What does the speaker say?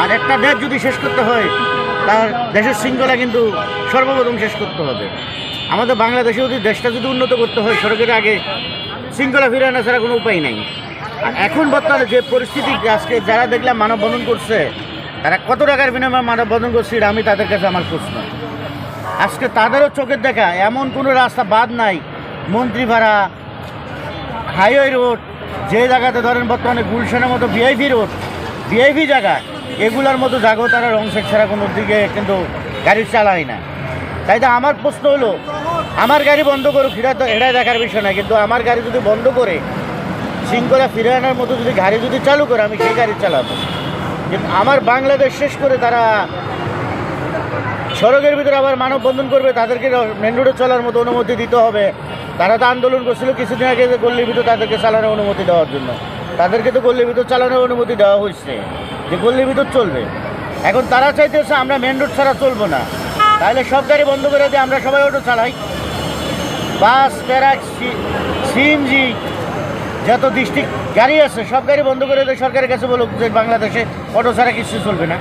আর একটা দেশ যদি শেষ করতে হয় তার দেশের শৃঙ্খলা কিন্তু সর্বপ্রথম শেষ করতে হবে। আমাদের বাংলাদেশে যদি দেশটা যদি উন্নত করতে হয় সড়কের আগে শৃঙ্খলা ফিরে আনা ছাড়া কোনো উপায় নাই। আর এখন বর্তমানে যে পরিস্থিতি আজকে যারা দেখলাম মানববন্ধন করছে তারা কত টাকার বিনিময়ে মানববন্ধন করছে এটা আমি তাদের কাছে আমার প্রশ্ন। আজকে তাদেরও চোখের দেখা এমন কোনো রাস্তা বাদ নাই, মন্ত্রী ভাড়া, হাইওয়ে রোড, যে জায়গাতে ধরেন বর্তমানে গুলশানের মতো ভিআইপি রোড, ভিআইপি জায়গা, এগুলোর মতো জায়গাও তারা রং সেট ছাড়া কোনো দিকে কিন্তু গাড়ি চালায় না। তাই তো আমার প্রশ্ন হলো, আমার গাড়ি বন্ধ করুক, এটা দেখার বিষয় না, কিন্তু আমার গাড়ি যদি বন্ধ করে শৃঙ্খলা ফিরে আনার মতো যদি গাড়ি যদি চালু করে আমি সেই গাড়ি চালাবো। কিন্তু আমার বাংলাদেশ শেষ করে তারা সড়কের ভিতরে আবার মানববন্ধন করবে, তাদেরকে মেন রোডে চলার মতো অনুমতি দিতে হবে। তারা তো আন্দোলন করছিল কিছুদিন আগে যে গল্লির ভিতর তাদেরকে চালানোর অনুমতি দেওয়ার জন্য, তাদেরকে তো গল্লির ভিতর চালানোর অনুমতি দেওয়া হয়েছে যে গল্লির ভিতর চলবে। এখন তারা চাইতেছে আমরা মেন রোড ছাড়া চলবো না, তাহলে সব গাড়ি বন্ধ করে দিয়ে আমরা সবাই অটো চালাই, বাস, ট্রাক, সিএনজি, যত ডিস্ট্রিক্ট গাড়ি আছে সব গাড়ি বন্ধ করে দিয়ে সরকারের কাছে বলুক যে বাংলাদেশে অটো ছাড়া কিছু চলবে না।